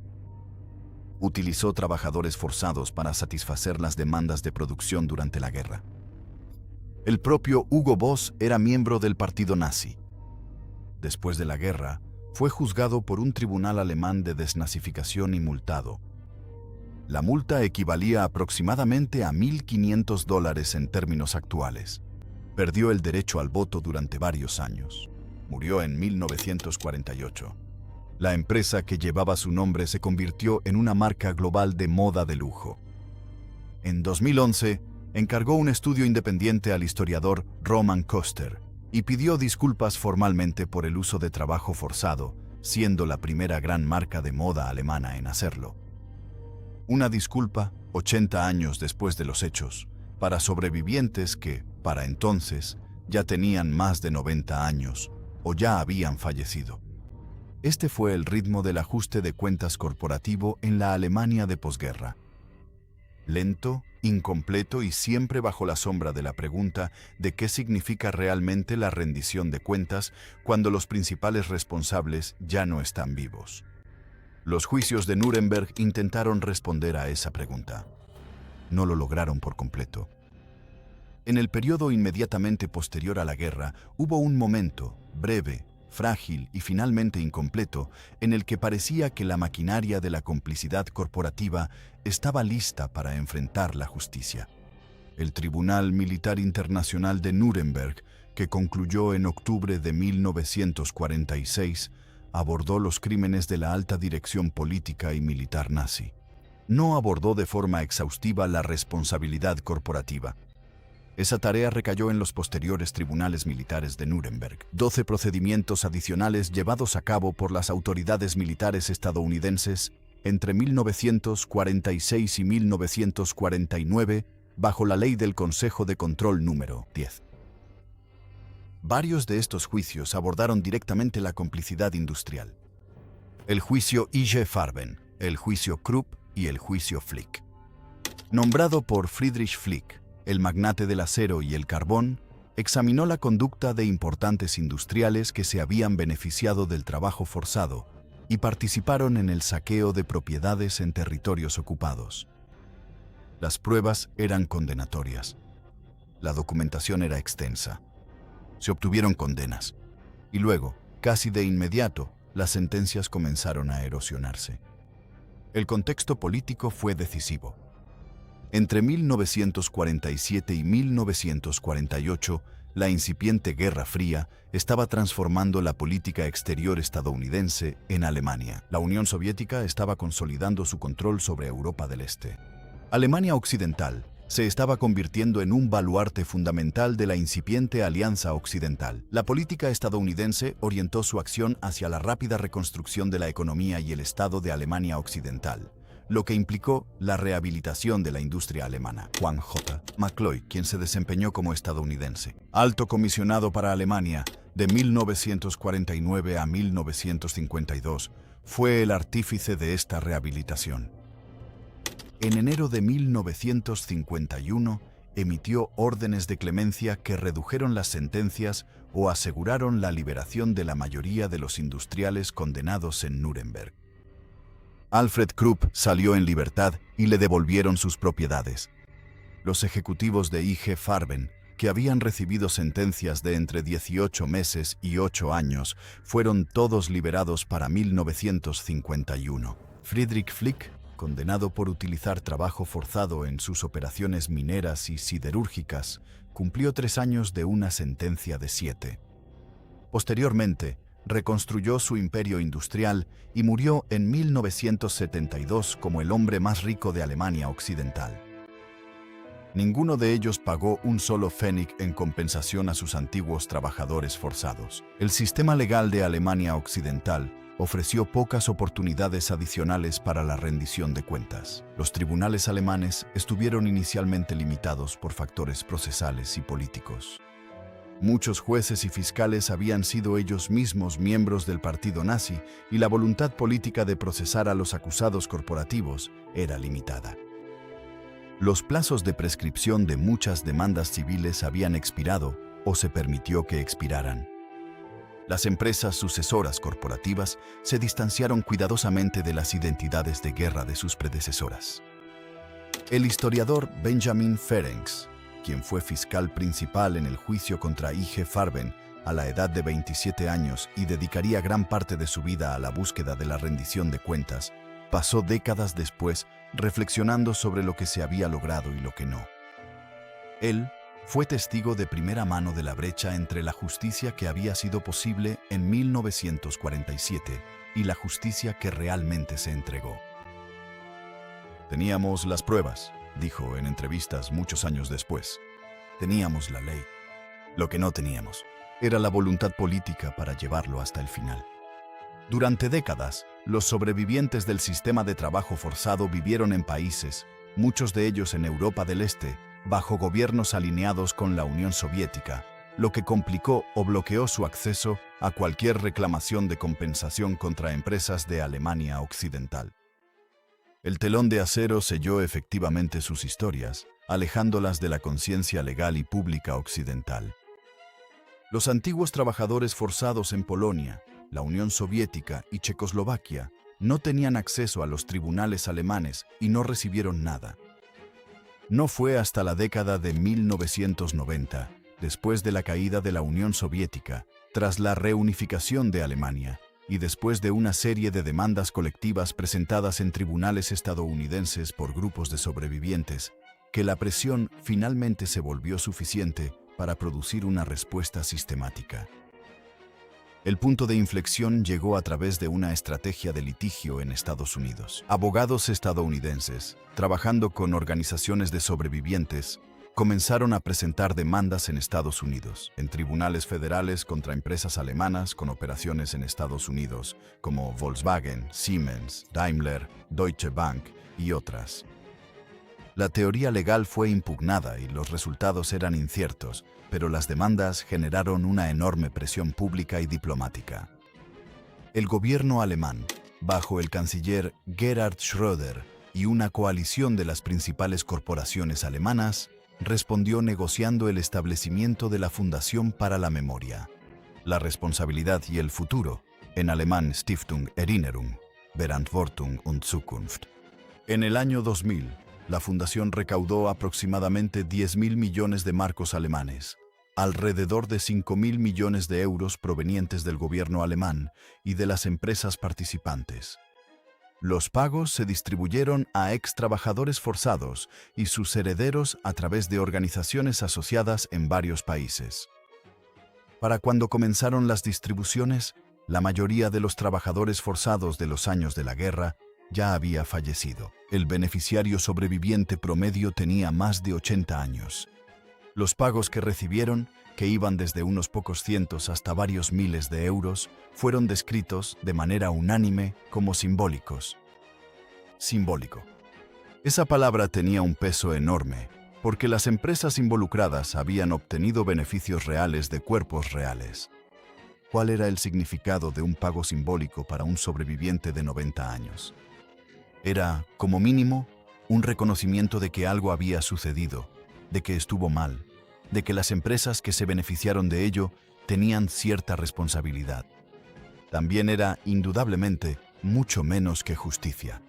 Utilizó trabajadores forzados para satisfacer las demandas de producción durante la guerra. El propio Hugo Boss era miembro del partido nazi. Después de la guerra, fue juzgado por un tribunal alemán de desnazificación y multado. La multa equivalía aproximadamente a $1.500 en términos actuales. Perdió el derecho al voto durante varios años. Murió en 1948. La empresa que llevaba su nombre se convirtió en una marca global de moda de lujo. En 2011, encargó un estudio independiente al historiador Roman Koster y pidió disculpas formalmente por el uso de trabajo forzado, siendo la primera gran marca de moda alemana en hacerlo. Una disculpa, 80 años después de los hechos, para sobrevivientes que, para entonces, ya tenían más de 90 años o ya habían fallecido. Este fue el ritmo del ajuste de cuentas corporativo en la Alemania de posguerra. Lento, incompleto y siempre bajo la sombra de la pregunta de qué significa realmente la rendición de cuentas cuando los principales responsables ya no están vivos. Los juicios de Nuremberg intentaron responder a esa pregunta. No lo lograron por completo. En el periodo inmediatamente posterior a la guerra, hubo un momento, breve, frágil y finalmente incompleto, en el que parecía que la maquinaria de la complicidad corporativa estaba lista para enfrentar la justicia. El Tribunal Militar Internacional de Nuremberg, que concluyó en octubre de 1946, abordó los crímenes de la alta dirección política y militar nazi. No abordó de forma exhaustiva la responsabilidad corporativa. Esa tarea recayó en los posteriores tribunales militares de Nuremberg. 12 procedimientos adicionales llevados a cabo por las autoridades militares estadounidenses entre 1946 y 1949 bajo la ley del Consejo de Control número 10. Varios de estos juicios abordaron directamente la complicidad industrial. El juicio IG Farben, el juicio Krupp y el juicio Flick. Nombrado por Friedrich Flick, el magnate del acero y el carbón, examinó la conducta de importantes industriales que se habían beneficiado del trabajo forzado y participaron en el saqueo de propiedades en territorios ocupados. Las pruebas eran condenatorias. La documentación era extensa. Se obtuvieron condenas. Y luego, casi de inmediato, las sentencias comenzaron a erosionarse. El contexto político fue decisivo. Entre 1947 y 1948, la incipiente Guerra Fría estaba transformando la política exterior estadounidense en Alemania. La Unión Soviética estaba consolidando su control sobre Europa del Este. Alemania Occidental se estaba convirtiendo en un baluarte fundamental de la incipiente Alianza Occidental. La política estadounidense orientó su acción hacia la rápida reconstrucción de la economía y el Estado de Alemania Occidental, lo que implicó la rehabilitación de la industria alemana. Juan J. McCloy, quien se desempeñó como estadounidense, alto comisionado para Alemania de 1949 a 1952, fue el artífice de esta rehabilitación. En enero de 1951, emitió órdenes de clemencia que redujeron las sentencias o aseguraron la liberación de la mayoría de los industriales condenados en Nuremberg. Alfred Krupp salió en libertad y le devolvieron sus propiedades. Los ejecutivos de IG Farben, que habían recibido sentencias de entre 18 meses y 8 años, fueron todos liberados para 1951. Friedrich Flick, condenado por utilizar trabajo forzado en sus operaciones mineras y siderúrgicas, cumplió 3 años de una sentencia de 7. Posteriormente, reconstruyó su imperio industrial y murió en 1972 como el hombre más rico de Alemania Occidental. Ninguno de ellos pagó un solo pfennig en compensación a sus antiguos trabajadores forzados. El sistema legal de Alemania Occidental ofreció pocas oportunidades adicionales para la rendición de cuentas. Los tribunales alemanes estuvieron inicialmente limitados por factores procesales y políticos. Muchos jueces y fiscales habían sido ellos mismos miembros del partido nazi y la voluntad política de procesar a los acusados corporativos era limitada. Los plazos de prescripción de muchas demandas civiles habían expirado o se permitió que expiraran. Las empresas sucesoras corporativas se distanciaron cuidadosamente de las identidades de guerra de sus predecesoras. El historiador Benjamin Ferencz, quien fue fiscal principal en el juicio contra IG Farben a la edad de 27 años y dedicaría gran parte de su vida a la búsqueda de la rendición de cuentas, pasó décadas después reflexionando sobre lo que se había logrado y lo que no. Él fue testigo de primera mano de la brecha entre la justicia que había sido posible en 1947 y la justicia que realmente se entregó. Teníamos las pruebas, dijo en entrevistas muchos años después. Teníamos la ley. Lo que no teníamos era la voluntad política para llevarlo hasta el final. Durante décadas, los sobrevivientes del sistema de trabajo forzado vivieron en países, muchos de ellos en Europa del Este, bajo gobiernos alineados con la Unión Soviética, lo que complicó o bloqueó su acceso a cualquier reclamación de compensación contra empresas de Alemania Occidental. El telón de acero selló efectivamente sus historias, alejándolas de la conciencia legal y pública occidental. Los antiguos trabajadores forzados en Polonia, la Unión Soviética y Checoslovaquia no tenían acceso a los tribunales alemanes y no recibieron nada. No fue hasta la década de 1990, después de la caída de la Unión Soviética, tras la reunificación de Alemania, y después de una serie de demandas colectivas presentadas en tribunales estadounidenses por grupos de sobrevivientes, que la presión finalmente se volvió suficiente para producir una respuesta sistemática. El punto de inflexión llegó a través de una estrategia de litigio en Estados Unidos. Abogados estadounidenses, trabajando con organizaciones de sobrevivientes, comenzaron a presentar demandas en Estados Unidos, en tribunales federales contra empresas alemanas con operaciones en Estados Unidos, como Volkswagen, Siemens, Daimler, Deutsche Bank y otras. La teoría legal fue impugnada y los resultados eran inciertos, pero las demandas generaron una enorme presión pública y diplomática. El gobierno alemán, bajo el canciller Gerhard Schröder y una coalición de las principales corporaciones alemanas, respondió negociando el establecimiento de la Fundación para la Memoria, la Responsabilidad y el Futuro, en alemán Stiftung Erinnerung, Verantwortung und Zukunft. En el año 2000, la fundación recaudó aproximadamente 10.000 millones de marcos alemanes, alrededor de 5.000 millones de euros provenientes del gobierno alemán y de las empresas participantes. Los pagos se distribuyeron a ex trabajadores forzados y sus herederos a través de organizaciones asociadas en varios países. Para cuando comenzaron las distribuciones, la mayoría de los trabajadores forzados de los años de la guerra ya había fallecido. El beneficiario sobreviviente promedio tenía más de 80 años. Los pagos que recibieron, que iban desde unos pocos cientos hasta varios miles de euros, fueron descritos de manera unánime como simbólicos. Simbólico. Esa palabra tenía un peso enorme, porque las empresas involucradas habían obtenido beneficios reales de cuerpos reales. ¿Cuál era el significado de un pago simbólico para un sobreviviente de 90 años? Era, como mínimo, un reconocimiento de que algo había sucedido, de que estuvo mal, de que las empresas que se beneficiaron de ello tenían cierta responsabilidad. También era, indudablemente, mucho menos que justicia.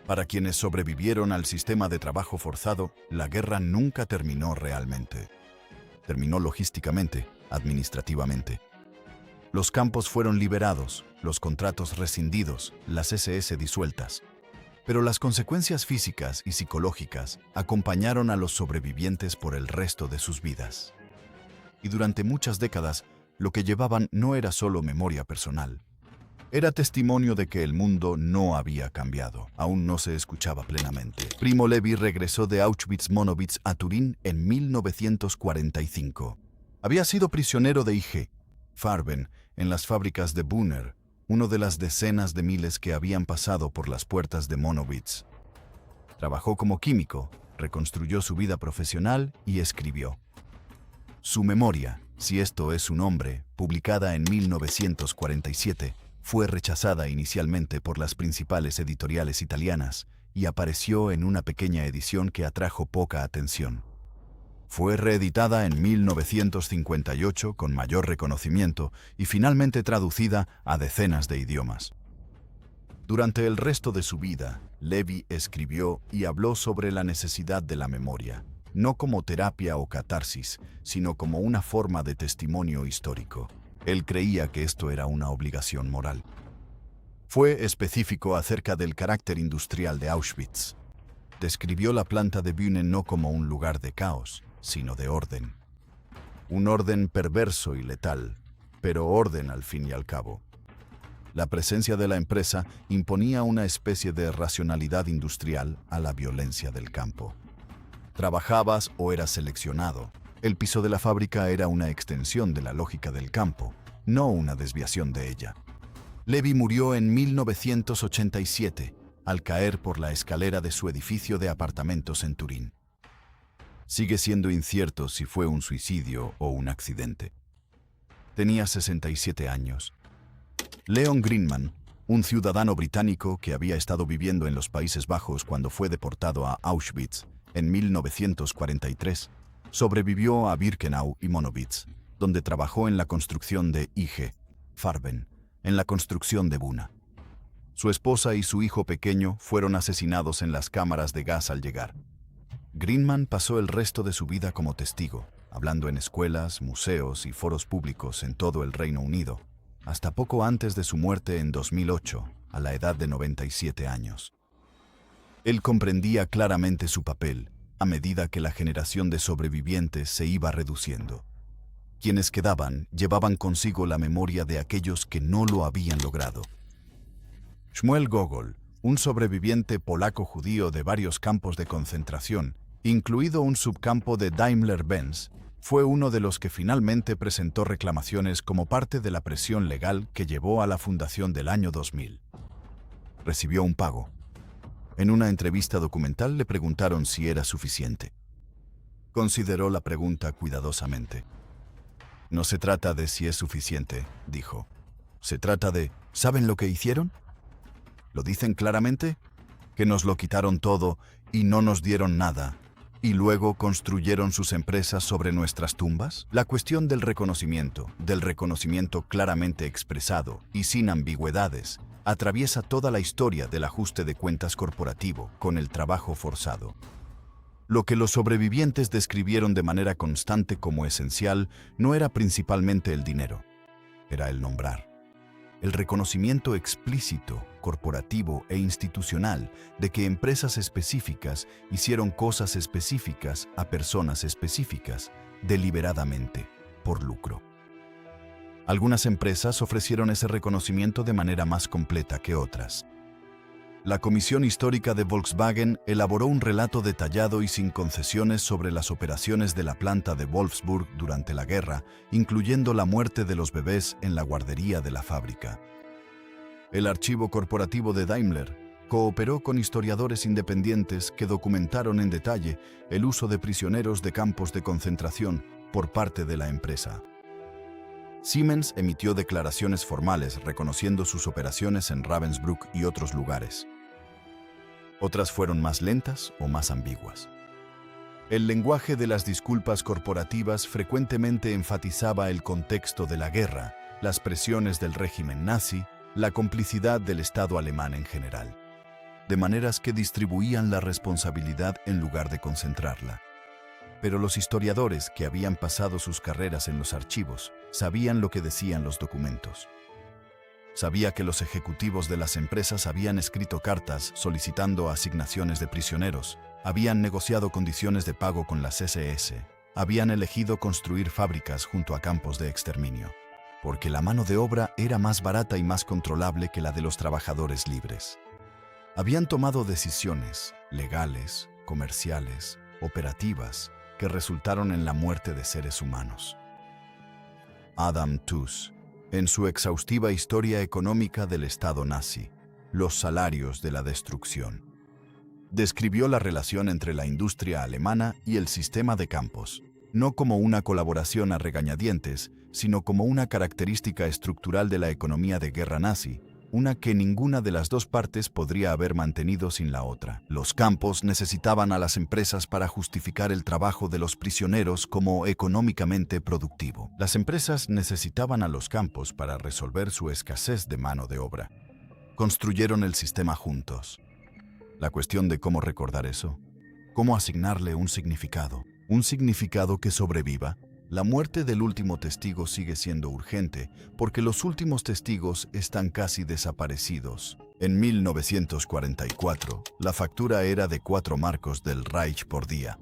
Para quienes sobrevivieron al sistema de trabajo forzado, la guerra nunca terminó realmente. Terminó logísticamente, administrativamente. Los campos fueron liberados, los contratos rescindidos, las SS disueltas. Pero las consecuencias físicas y psicológicas acompañaron a los sobrevivientes por el resto de sus vidas. Y durante muchas décadas, lo que llevaban no era solo memoria personal. Era testimonio de que el mundo no había cambiado. Aún no se escuchaba plenamente. Primo Levi regresó de Auschwitz-Monowitz a Turín en 1945. Había sido prisionero de IG Farben en las fábricas de Brunner, uno de las decenas de miles que habían pasado por las puertas de Monowitz. Trabajó como químico, reconstruyó su vida profesional y escribió. Su memoria, si esto es su nombre, publicada en 1947, fue rechazada inicialmente por las principales editoriales italianas y apareció en una pequeña edición que atrajo poca atención. Fue reeditada en 1958 con mayor reconocimiento y finalmente traducida a decenas de idiomas. Durante el resto de su vida, Levi escribió y habló sobre la necesidad de la memoria, no como terapia o catarsis, sino como una forma de testimonio histórico. Él creía que esto era una obligación moral. Fue específico acerca del carácter industrial de Auschwitz. Describió la planta de Bühne no como un lugar de caos, sino de orden. Un orden perverso y letal, pero orden al fin y al cabo. La presencia de la empresa imponía una especie de racionalidad industrial a la violencia del campo. Trabajabas o eras seleccionado. El piso de la fábrica era una extensión de la lógica del campo, no una desviación de ella. Levi murió en 1987, al caer por la escalera de su edificio de apartamentos en Turín. Sigue siendo incierto si fue un suicidio o un accidente. Tenía 67 años. Leon Greenman, un ciudadano británico que había estado viviendo en los Países Bajos cuando fue deportado a Auschwitz en 1943, sobrevivió a Birkenau y Monowitz, donde trabajó en la construcción de IG Farben, en la construcción de Buna. Su esposa y su hijo pequeño fueron asesinados en las cámaras de gas al llegar. Greenman pasó el resto de su vida como testigo, hablando en escuelas, museos y foros públicos en todo el Reino Unido, hasta poco antes de su muerte en 2008, a la edad de 97 años. Él comprendía claramente su papel, a medida que la generación de sobrevivientes se iba reduciendo. Quienes quedaban llevaban consigo la memoria de aquellos que no lo habían logrado. Shmuel Gogol, un sobreviviente polaco-judío de varios campos de concentración, incluido un subcampo de Daimler-Benz, fue uno de los que finalmente presentó reclamaciones como parte de la presión legal que llevó a la fundación del año 2000. Recibió un pago. En una entrevista documental le preguntaron si era suficiente. Consideró la pregunta cuidadosamente. No se trata de si es suficiente, dijo. Se trata de, ¿saben lo que hicieron? ¿Lo dicen claramente? Que nos lo quitaron todo y no nos dieron nada, y luego construyeron sus empresas sobre nuestras tumbas. La cuestión del reconocimiento claramente expresado y sin ambigüedades, atraviesa toda la historia del ajuste de cuentas corporativo con el trabajo forzado. Lo que los sobrevivientes describieron de manera constante como esencial no era principalmente el dinero, era el nombrar. El reconocimiento explícito, corporativo e institucional de que empresas específicas hicieron cosas específicas a personas específicas, deliberadamente, por lucro. Algunas empresas ofrecieron ese reconocimiento de manera más completa que otras. La Comisión Histórica de Volkswagen elaboró un relato detallado y sin concesiones sobre las operaciones de la planta de Wolfsburg durante la guerra, incluyendo la muerte de los bebés en la guardería de la fábrica. El archivo corporativo de Daimler cooperó con historiadores independientes que documentaron en detalle el uso de prisioneros de campos de concentración por parte de la empresa. Siemens emitió declaraciones formales reconociendo sus operaciones en Ravensbrück y otros lugares. Otras fueron más lentas o más ambiguas. El lenguaje de las disculpas corporativas frecuentemente enfatizaba el contexto de la guerra, las presiones del régimen nazi, la complicidad del Estado alemán en general, de maneras que distribuían la responsabilidad en lugar de concentrarla. Pero los historiadores que habían pasado sus carreras en los archivos sabían lo que decían los documentos. Sabía que los ejecutivos de las empresas habían escrito cartas solicitando asignaciones de prisioneros, habían negociado condiciones de pago con las SS, habían elegido construir fábricas junto a campos de exterminio, porque la mano de obra era más barata y más controlable que la de los trabajadores libres. Habían tomado decisiones legales, comerciales, operativas, que resultaron en la muerte de seres humanos. Adam Tooze, en su exhaustiva historia económica del Estado nazi, Los salarios de la destrucción, describió la relación entre la industria alemana y el sistema de campos, no como una colaboración a regañadientes, sino como una característica estructural de la economía de guerra nazi, una que ninguna de las dos partes podría haber mantenido sin la otra. Los campos necesitaban a las empresas para justificar el trabajo de los prisioneros como económicamente productivo. Las empresas necesitaban a los campos para resolver su escasez de mano de obra. Construyeron el sistema juntos. La cuestión de cómo recordar eso, cómo asignarle un significado que sobreviva. La muerte del último testigo sigue siendo urgente porque los últimos testigos están casi desaparecidos. En 1944, la factura era de 4 marcos del Reich por día.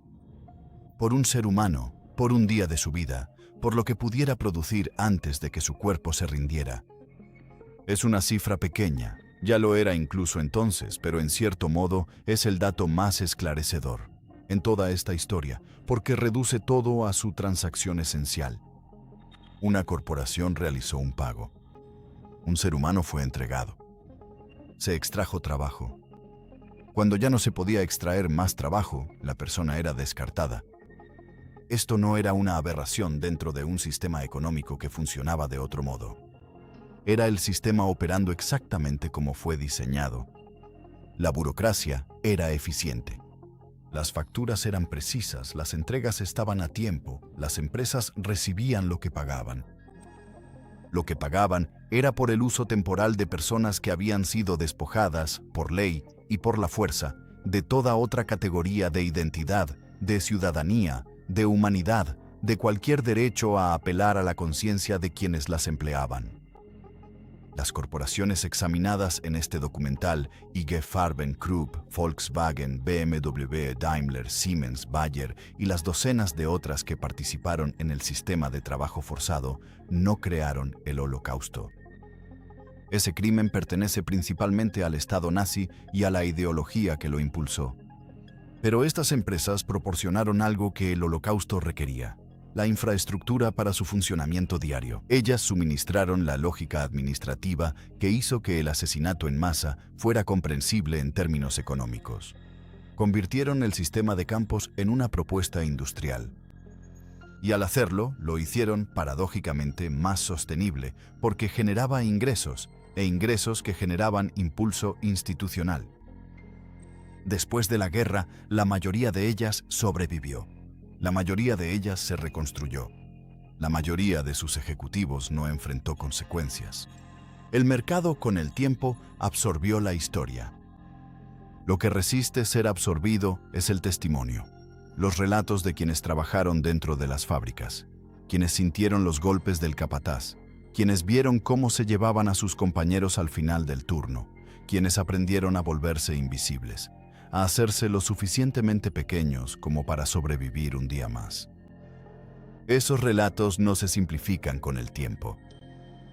Por un ser humano, por un día de su vida, por lo que pudiera producir antes de que su cuerpo se rindiera. Es una cifra pequeña, ya lo era incluso entonces, pero en cierto modo es el dato más esclarecedor en toda esta historia, porque reduce todo a su transacción esencial. Una corporación realizó un pago. Un ser humano fue entregado. Se extrajo trabajo. Cuando ya no se podía extraer más trabajo, la persona era descartada. Esto no era una aberración dentro de un sistema económico que funcionaba de otro modo. Era el sistema operando exactamente como fue diseñado. La burocracia era eficiente. Las facturas eran precisas, las entregas estaban a tiempo, las empresas recibían lo que pagaban. Lo que pagaban era por el uso temporal de personas que habían sido despojadas, por ley y por la fuerza, de toda otra categoría de identidad, de ciudadanía, de humanidad, de cualquier derecho a apelar a la conciencia de quienes las empleaban. Las corporaciones examinadas en este documental, IG Farben, Krupp, Volkswagen, BMW, Daimler, Siemens, Bayer y las docenas de otras que participaron en el sistema de trabajo forzado, no crearon el Holocausto. Ese crimen pertenece principalmente al Estado nazi y a la ideología que lo impulsó. Pero estas empresas proporcionaron algo que el Holocausto requería: la infraestructura para su funcionamiento diario. Ellas suministraron la lógica administrativa que hizo que el asesinato en masa fuera comprensible en términos económicos. Convirtieron el sistema de campos en una propuesta industrial. Y al hacerlo, lo hicieron paradójicamente más sostenible, porque generaba ingresos, e ingresos que generaban impulso institucional. Después de la guerra, la mayoría de ellas sobrevivió. La mayoría de ellas se reconstruyó. La mayoría de sus ejecutivos no enfrentó consecuencias. El mercado, con el tiempo, absorbió la historia. Lo que resiste ser absorbido es el testimonio. Los relatos de quienes trabajaron dentro de las fábricas, quienes sintieron los golpes del capataz, quienes vieron cómo se llevaban a sus compañeros al final del turno, quienes aprendieron a volverse invisibles, a hacerse lo suficientemente pequeños como para sobrevivir un día más. Esos relatos no se simplifican con el tiempo.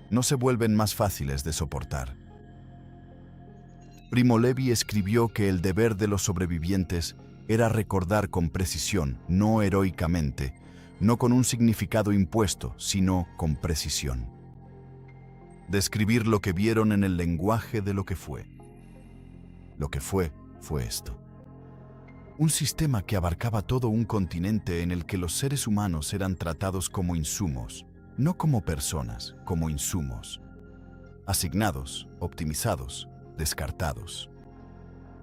No se vuelven más fáciles de soportar. Primo Levi escribió que el deber de los sobrevivientes era recordar con precisión, no heroicamente, no con un significado impuesto, sino con precisión. Describir lo que vieron en el lenguaje de lo que fue. Lo que fue esto. Un sistema que abarcaba todo un continente en el que los seres humanos eran tratados como insumos, no como personas, como insumos. Asignados, optimizados, descartados.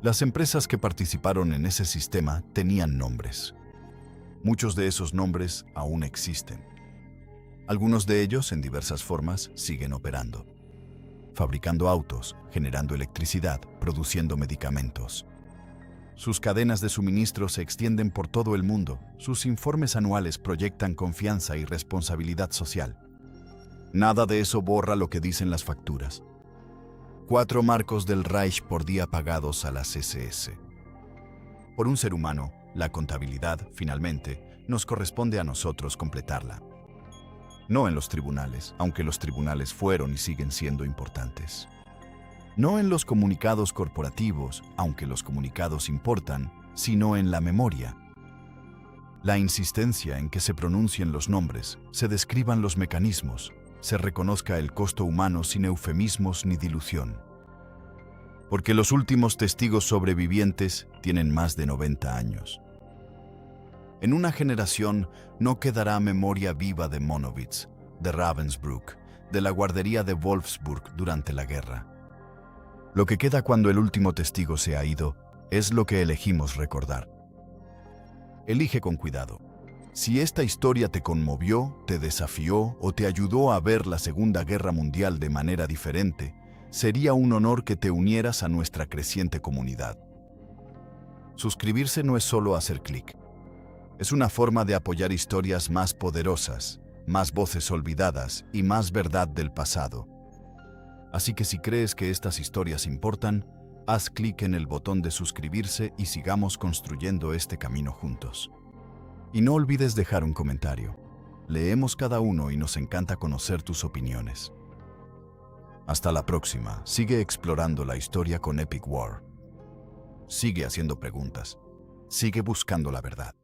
Las empresas que participaron en ese sistema tenían nombres. Muchos de esos nombres aún existen. Algunos de ellos, en diversas formas, siguen operando. Fabricando autos, generando electricidad, produciendo medicamentos. Sus cadenas de suministro se extienden por todo el mundo. Sus informes anuales proyectan confianza y responsabilidad social. Nada de eso borra lo que dicen las facturas. 4 marcos del Reich por día pagados a las SS. Por un ser humano, la contabilidad, finalmente, nos corresponde a nosotros completarla. No en los tribunales, aunque los tribunales fueron y siguen siendo importantes. No en los comunicados corporativos, aunque los comunicados importan, sino en la memoria. La insistencia en que se pronuncien los nombres, se describan los mecanismos, se reconozca el costo humano sin eufemismos ni dilución. Porque los últimos testigos sobrevivientes tienen más de 90 años. En una generación no quedará memoria viva de Monowitz, de Ravensbrück, de la guardería de Wolfsburg durante la guerra. Lo que queda cuando el último testigo se ha ido es lo que elegimos recordar. Elige con cuidado. Si esta historia te conmovió, te desafió o te ayudó a ver la Segunda Guerra Mundial de manera diferente, sería un honor que te unieras a nuestra creciente comunidad. Suscribirse no es solo hacer clic. Es una forma de apoyar historias más poderosas, más voces olvidadas y más verdad del pasado. Así que si crees que estas historias importan, haz clic en el botón de suscribirse y sigamos construyendo este camino juntos. Y no olvides dejar un comentario. Leemos cada uno y nos encanta conocer tus opiniones. Hasta la próxima. Sigue explorando la historia con Epic War. Sigue haciendo preguntas. Sigue buscando la verdad.